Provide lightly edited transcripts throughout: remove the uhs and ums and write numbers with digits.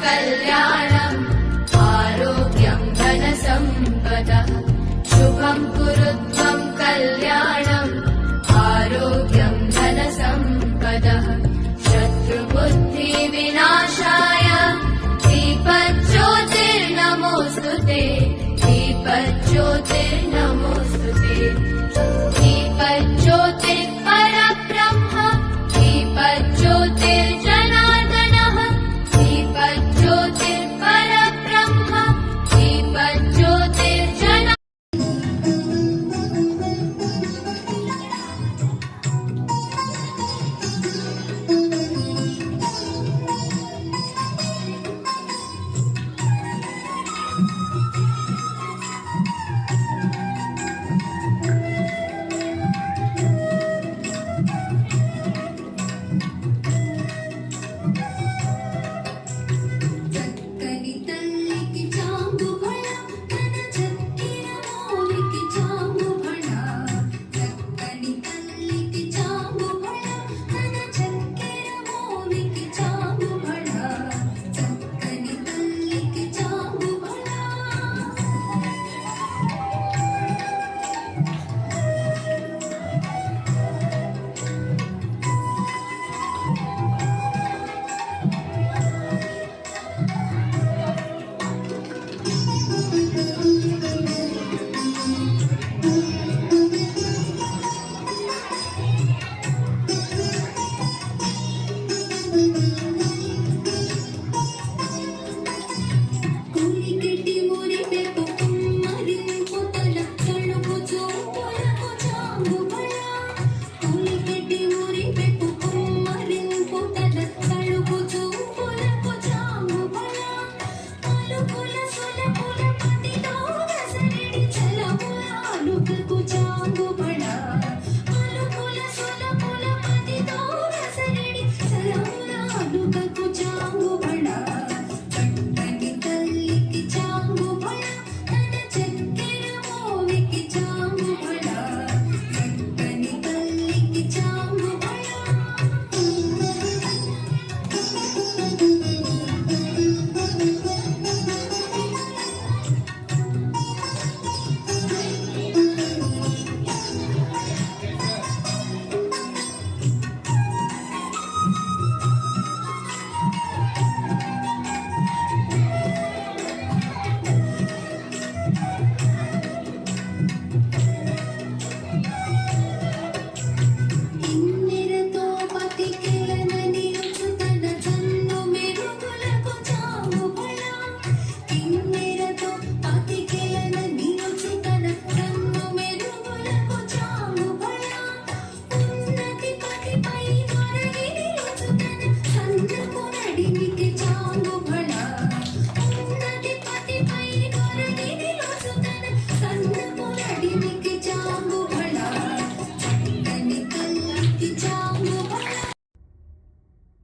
कल्याणम् आरोग्यम् धनसम्पदः शुभं कुरु त्वं कल्याणम् आरोग्यम् धनसम्पदः शत्रुबुद्धिविनाशाय दीपज्योतिर्नमोऽस्तुते दीपज्योतिर्नमोऽस्तुते दीपज्योतिर्परब्रह्म दीपज्योतिर्जनार्दनः दीपज्योतिर्परब्रह्म दीपज्योतिर्जनार्दनः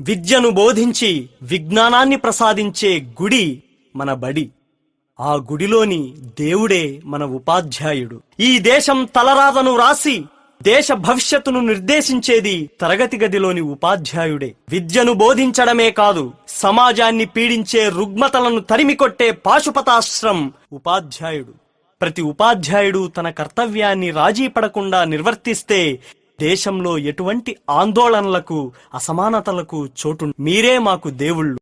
విద్యను బోధించి విజ్ఞానాన్ని ప్రసాదించే గుడి మన బడి. ఆ గుడిలోని దేవుడే మన ఉపాధ్యాయుడు. ఈ దేశం తలరాతను రాసి దేశ భవిష్యత్తును నిర్దేశించేది తరగతి గదిలోని ఉపాధ్యాయుడే. విద్యను బోధించడమే కాదు, సమాజాన్ని పీడించే రుగ్మతలను తరిమికొట్టే పాశుపతాస్త్రం ఉపాధ్యాయుడు. ప్రతి ఉపాధ్యాయుడు తన కర్తవ్యాన్ని రాజీ పడకుండా నిర్వర్తిస్తే దేశంలో ఎటువంటి ఆందోళనలకు అసమానతలకు చోటు. మీరే మాకు దేవుళ్ళు.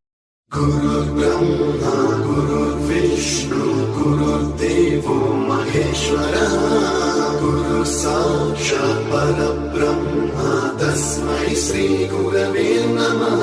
గురుర్ బ్రహ్మ గురుర్ విష్ణు గురుర్దేవో మహేశ్వరః గురు సాక్షాత్ పరబ్రహ్మ తస్మై శ్రీ గురవే నమః.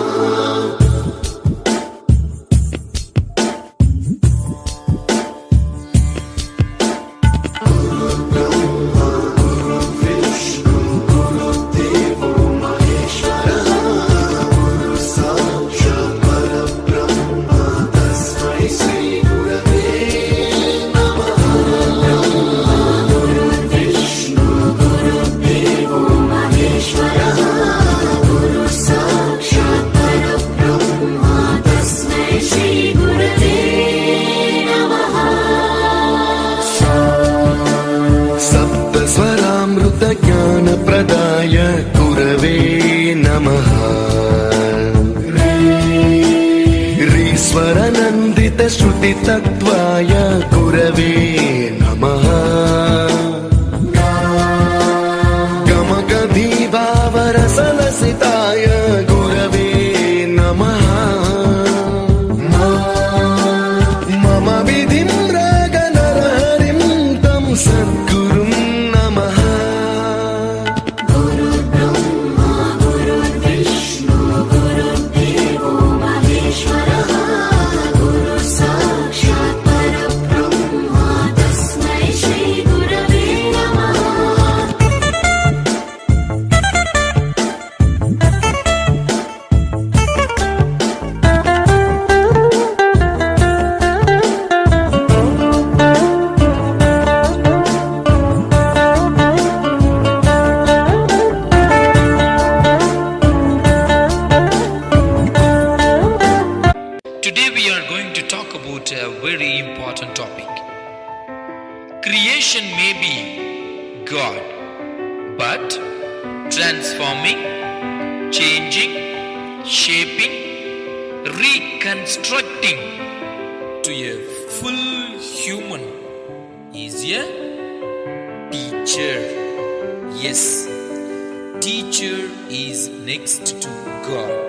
Shut up. श्रुतितत्त्वाय गुरवे नमः गमगधीभावरसलसिताय गुरवे नमः मम विधिं रागनरहरिं तं सद्गुरुं नमः गुरुर्ब्रह्मा गुरुर्विष्णु गुरुर्देवो महेश्वरः गुरुः साक्षात् परब्रह्मा तस्मै श्रीगुरवे नमः Today we are going to talk about a very important topic. Creation may be God, but transforming, changing, shaping, reconstructing to a full human is a teacher. Yes, teacher is next to God.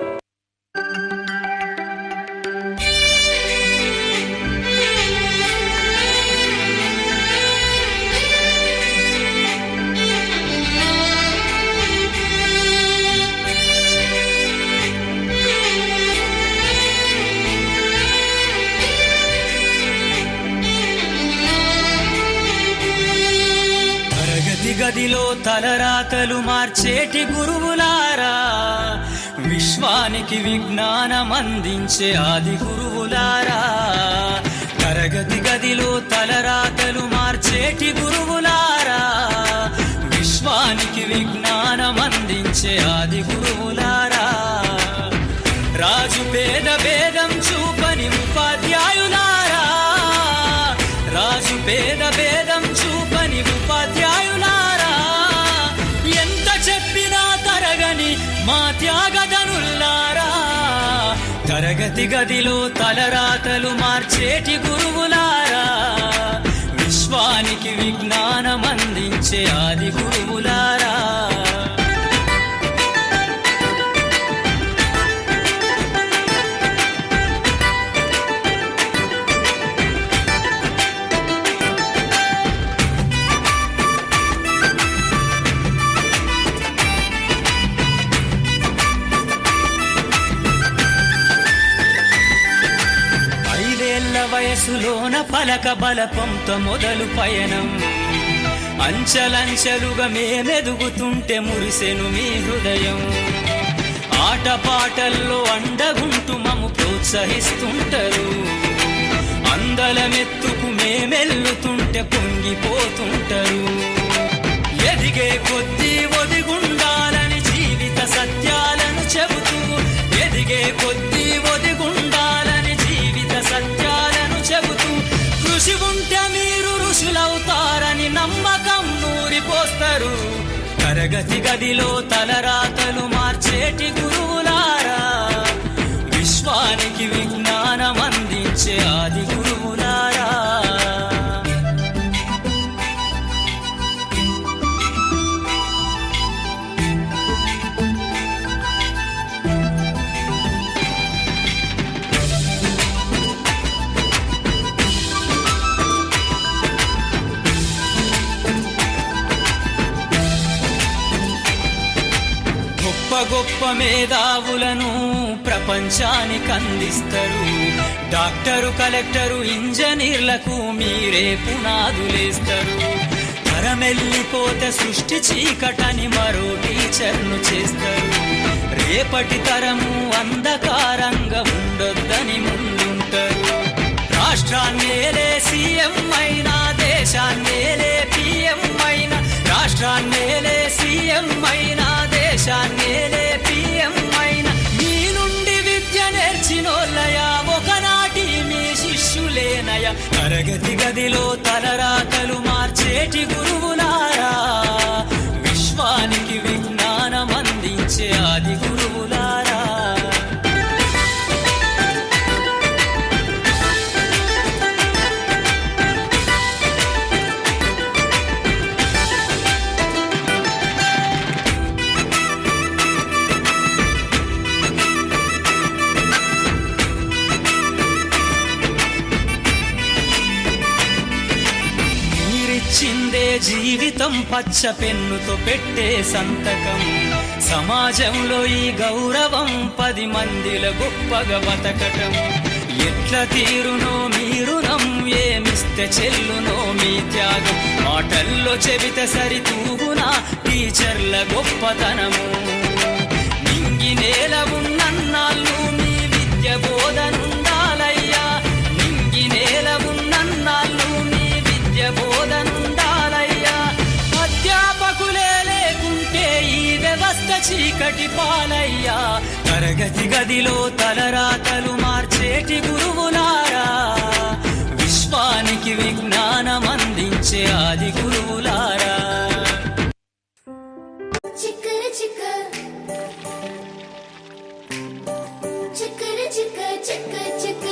తరగతి గదిలో తలరాతలు మార్చేటి గురువులారా, విశ్వానికి విజ్ఞానం అందించే ఆది గురువులారా. తరగతి గదిలో తలరాతలు మార్చేటి గురువులారా, విశ్వానికి విజ్ఞానం అందించే ఆది గురువులారా. రాజు పేద భేదం చూపని ఉపాధ్యాయులారా, రాజు పేద భేదం చూపని ఉపాధ్యాయులారా. ఎంత చెప్పినా తరగని మా త్యాగధనుల్లారా, తరగతి గదిలో తలరాతలు మార్చేటి గురువులారా, విశ్వానికి విజ్ఞానం అందించే ఆది గురువులారా. వయసులోన పలక బలపంతో మొదలు పయనం, అంచలంచెలుగా మేమెదుగుతుంటే మురిసెను మీ హృదయం. ఆటపాటల్లో అండగుంటూ మము ప్రోత్సహిస్తుంటారు, అందలమెత్తుకు మేమెల్లుతుంటే పొంగిపోతుంటారు. ఎదిగే కొద్దీ ఒదిగుండాలని జీవిత సత్యాలను చెబుతూ, ఎదిగే కొద్దీ ఒదిగుండాలని జీవిత సత్యాలను చెబుతూ, కృషి ఉంటే మీరు ఋషులవుతారని నమ్మకం నూరిపోస్తారు. తరగతి గదిలో తలరాతలు మార్చేటి గురువులారా, విశ్వానికి విజ్ఞానం అందించే ఆది గురువులారా. గొప్ప గొప్ప మేధావులను ప్రపంచానికి అందిస్తారు. డాక్టరు, కలెక్టరు, ఇంజనీర్లకు మీరే పునాదులేస్తారు. తరమెల్లిపోతే సృష్టి చీకటని మరో టీచర్ను చేస్తారు. రేపటి తరము అంధకారంగా ఉండొద్దని ముందుంటారు. రాష్ట్రాన్నేలే సీఎం అయినా, దేశాన్నేలే పిఎం అయినా, రాష్ట్రాన్నేలే సీఎం అయినా, దేశాన్నేలే పిఎం అయినా, మీ నుండి విద్య నేర్చినోళ్ళయా, ఒకనాటి మీ శిష్యులేనయ. తరగతి గదిలో తలరాతలు మార్చేటి గురువులారా, విశ్వానికి విజ్ఞానం అందించే ఆది గురువులారా. జీవితం పచ్చ పెన్నుతో పెట్టే సంతకం. సమాజంలో ఈ గౌరవం 10 మందిల గొప్పగా బతకటం. ఎట్ల తీరునో మీ రుణం, ఏమిస్తే చెల్లునో మీ త్యాగం. మాటల్లో చెబితే సరితూగునా టీచర్ల గొప్పతనము. నింగి నేల ఉన్నన్నాళ్ళు మీ విద్య బోధనుండాలయ్యా. నింగి నేల ఉన్నన్నాళ్ళు మీ విద్య బోధనుండాలయ్యా. అధ్యాపకులే లేకుంటే ఈ వ్యవస్థ చీకటి పాలయ్యా. తరగతి గదిలో తలరాతలు మార్చేటి గురువులారా, విశ్వానికి విజ్ఞానం అందించే ఆది గురువులారా. చిక్కర చిక్క చిక్కర చిక్క చిక్క చిక్క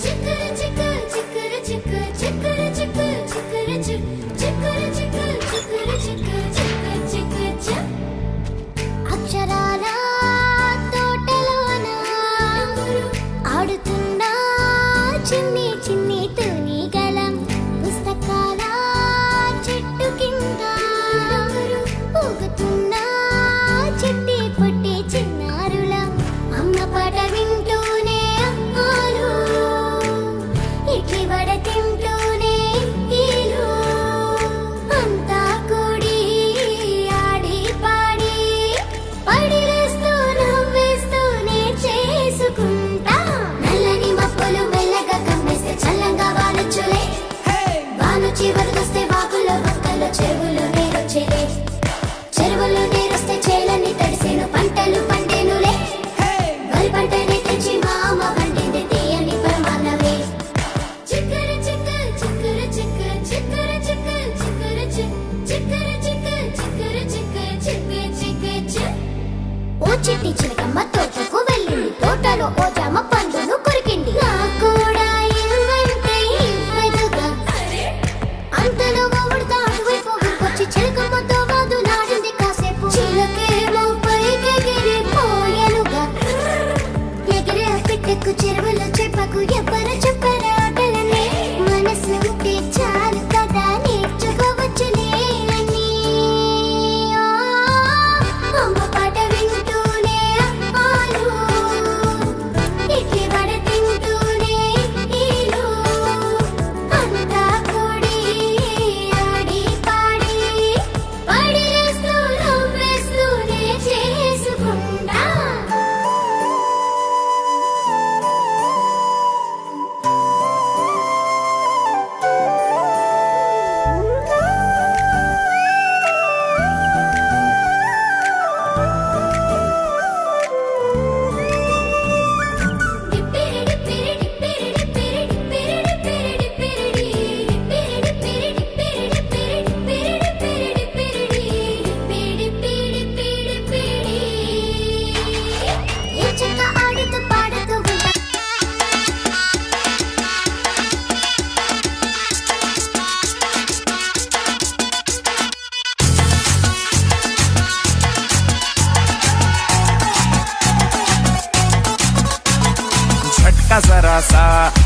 చిక్కర చిక్క చిక్కర చిక్క చిక్కర చిక్క చిక్కర చిక్కర చిక్క చిక్కర చిక్క చిక్క చిక్క అక్షరాల తోటలోన ఆడుతున్నా చిన్ని చిన్ని తూనిగలం. పుస్తకాల చెట్టు కింద ఊగుతున్నా చిట్టి పొట్టి చిన్నారులం. అమ్మ పాట వింటూనే అమ్మాలు, ఇడ్లీ వడ తింటూనే ఈలు. అంతా కూడి ఆడి పాడి పడిలేస్తూ నవ్వేస్తూనే చేసుకుంటా. నల్లని మబ్బులు మెల్లగా కమ్మేస్తే చల్లంగా వానొచ్చులే. వాను చివరికొస్తే వాగులో వంకలో చెరువులు నీరొచ్చేలే. చెరువులు నీరొస్తే చేలని తడిసేను పంటలు పండేనులే. వరి పంటని తెచ్చి మా అమ్మ వండింది తీయని పరమాన్నమే. చిక్కర చిక్క చిక్కర చిక్క చిక్కర చిక్క చిక్కర చిక్కర చిక్క చిక్కర చిక్క చిక్క చిక్క. ఓ చిట్టి చిలకమ్మ తోటకు వెళ్ళింది, తోటలో ఓ జామ పండును కొరికింది. నాకు కూడా ఇవ్వంటే ఇవ్వదుగా. అంతలో ఉడత అటువైపు వచ్చి చిలకమ్మతో వాదులాడింది కాసేపు. చిలకేమో పైకెగిరిపోయెనుగా. ఎగిరే పిట్టకు చెరువులో చెప్పకు ఎవరు చెప్పరు ఆటలనే. మనసు ఉంటే చాలు కదా నేర్చుకోవచ్చులే అని. అమ్మ పాట వింటూనే అమ్మాలు, ఇడ్లీ వడ తింటూనే ఈలు. అంతా కూడి ఆడి పాడి పడిలేస్తూ నవ్వేస్తూనే చేసుకుంటా. ఆడుతూ పాడుతూ ఉంటా. झटका जरा सा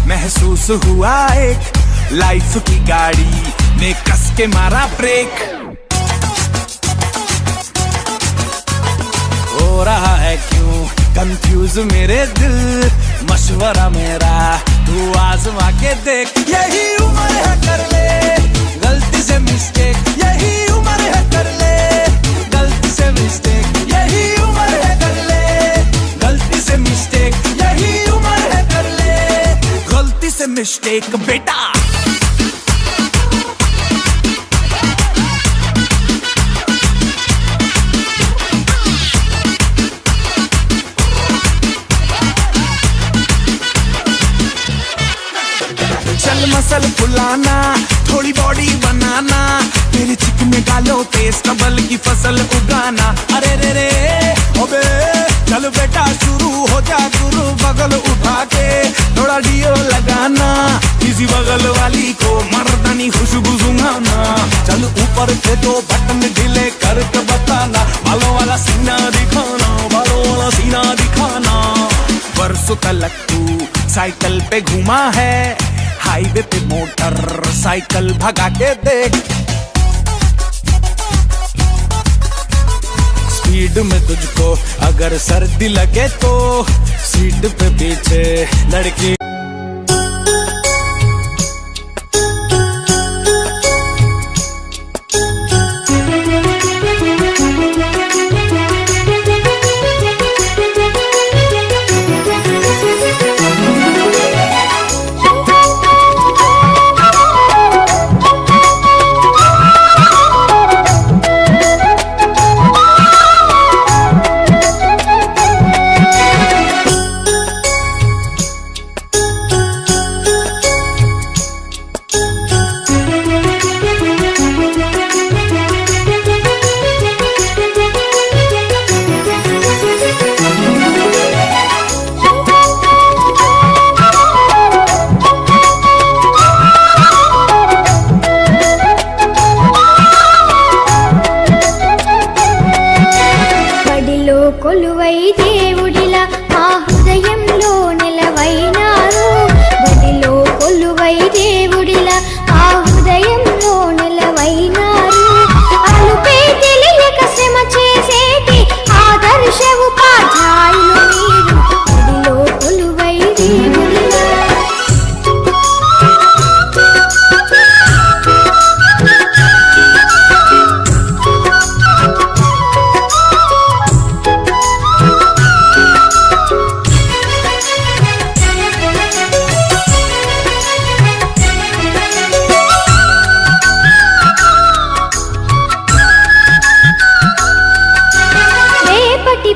महसूस हुआ एक, लाइफ की गाड़ी ने कस के मारा ब्रेक. हो रहा है क्यों कंफ्यूज मेरे दिल, मशवरा मेरा तू आजमा के देख. यही उम्र है कर ले गलती से मिस्टेक, यही उम्र है कर ले गलती से मिस्टेक. यही उम्र है कर ले गलती से मिस्टेक, यही उम्र है कर ले गलती से मिस्टेक बेटा. चल मसल फुलाना, थोड़ी बॉडी बनाना, तेरे चिकने गालों पे स्टबल की फसल उगाना. अरे रे रे ओबे चल बेटा शुरू हो जा गुरु बगल उठा के थोड़ा डियो लगाना. किसी बगल वाली को मर्दानी खुशबू सुंघाना. चल ऊपर से तो बटन ढीले करके बताना. बालों वाला सीना दिखाना, बालों वाला सीना दिखाना. बरसों तलक तू साइकिल पे घुमा है, हाईवे पे मोटर साइकिल भगा के देख, स्पीड में तुझको अगर सर्दी लगे तो सीट पे पीछे लड़की। కొలువై దేవుడిలా మా హృదయంలో నిలవైనారు, బడిలో కొలువై దేవుడిలా మా హృదయంలో నిలవైనారు. అలుపే తెలియక శ్రమ చేసేటి ఆదర్శ ఉపాధ్యాయులు మీరు, బడిలో కొలువై దేవుడిలా.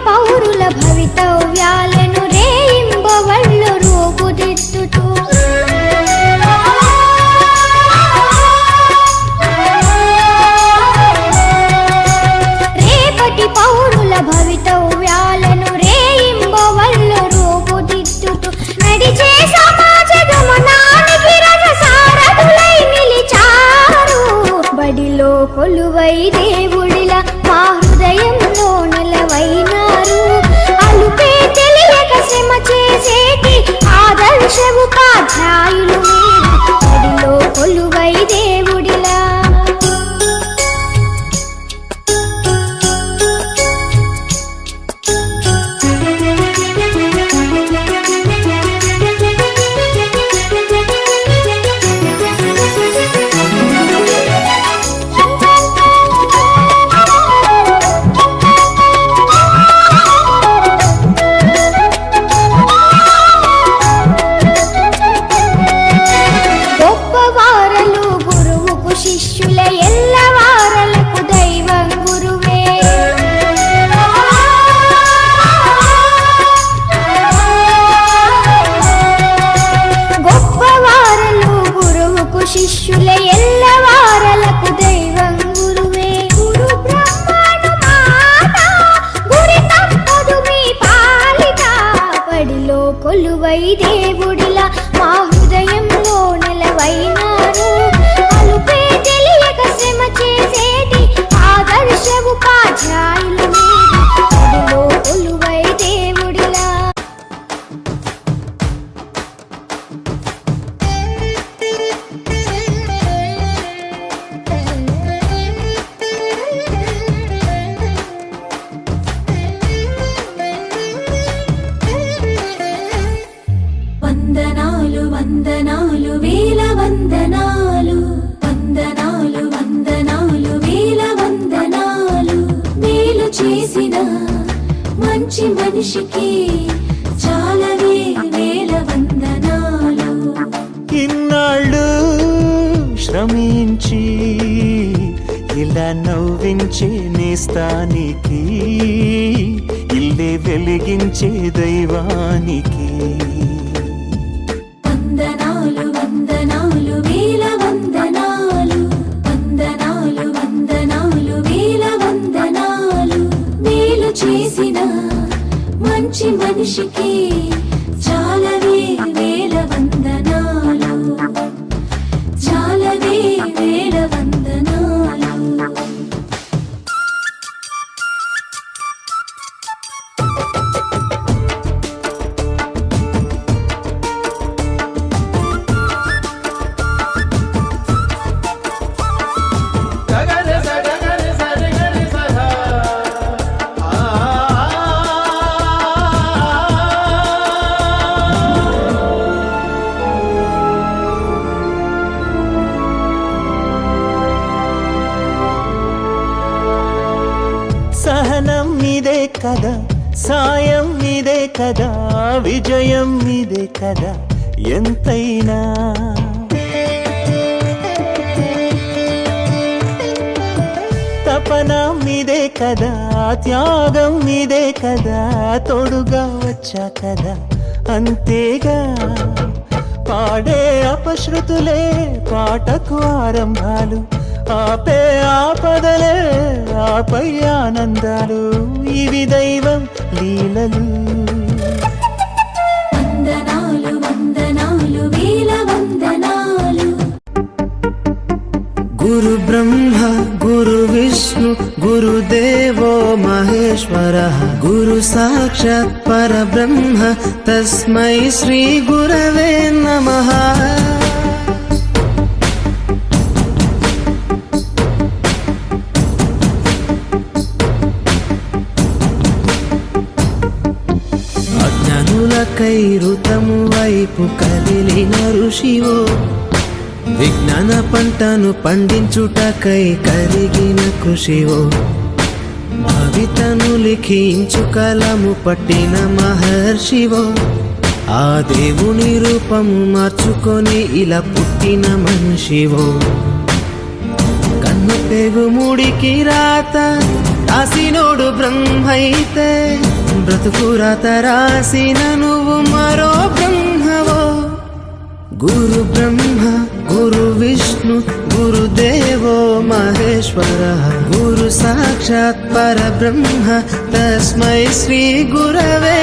పౌరుల భవితవ్యాలను రేయింబవళ్ళు రూపుదిద్దుతూ రేపటి పౌరుల భవితవ్యాలను రేయింబవళ్ళు రూపుదిద్దుతూ నడిచే సమాజ గమనానికి రథసారథులై నిలిచారు, బడిలో కొలువై దేవుడిలా మా హృదయంలో నిలవైనారు. అలుపే తెలియక శ్రమ చేసేటి ఆదర్శ ఉపాధ్యాయులు మీరు, బడిలో కొలువై దేవుడిలా. శిష్యుల ఎల్లవారలకు దైవం గురువే, గొప్పవారలు గురువుకు శిష్యుల ఎల్లవారలకు దైవం గురువే. గురు బ్రహ్మను మాట గురి తప్పదు మీ పాలిట, బడిలో కొలువై దేవుడిలా మా హృదయంలో నిలవైనారు. అలుపే తెలియక శ్రమ చేసేటి ఆదర్శ ఉపాధ్యాయులు మీరు, బడిలో కొలువై దేవుడిలా. వందనాలు వందనాలు వేల వందనాలు, వందనాలు వందనాలు వేల వందనాలు. మేలు చేసిన మంచి మనిషికి చాలవే వేల వందనాలు. ఇన్నాళ్ళు శ్రమించి ఇలా నవ్వించే నేస్తానికి, ఇల్లే వెలిగించే దైవానికి. వందనాలు వందనాలు వేల వందనాలు, వందనాలు వందనాలు వేల వందనాలు. మేలు చేసిన మంచి మనిషికి చాలవే వేల వందనాలు, చాలవే వేల వందనాలు. కదా, సాయం మీదే కదా, విజయం మీదే కదా ఎంతైనా. తపన మీదే కదా, త్యాగం మీదే కదా, తోడుగా వచ్చా కదా అంతేగా. పాడే అపశృతులే పాటకు ఆరంభాలు, ఆపే ఆపదలే ఆపై ఆనందాలు, ఇవి దైవం లీలలు. వందనాలు వందనాలు వేల వందనాలు. గురు బ్రహ్మ గురు విష్ణు గురుదేవో మహేశ్వర, గురు సాక్షాత్ పరబ్రహ్మ తస్మై శ్రీ గురవే నమః. అజ్ఞానులకై ఋతము వైపు కదిలిన ఋషివో, విజ్ఞాన పంటను పండించుటకై కరిగిన కృషివో, భవితను లిఖించు కలము పట్టిన మహర్షివో, ఆ దేవుని రూపము మార్చుకొని ఇలా పుట్టిన మనిషివో. కన్ను పెగు ముడికి రాత రాసినోడు బ్రహ్మైతే, బ్రతుకు రాత రాసిన నువ్వు మరో బ్రహ్మవో. గురు బ్రహ్మ గురు విష్ణు గురుదేవో మహేశ్వర, గురు సాక్షాత్ పరబ్రహ్మ తస్మై శ్రీ గురవే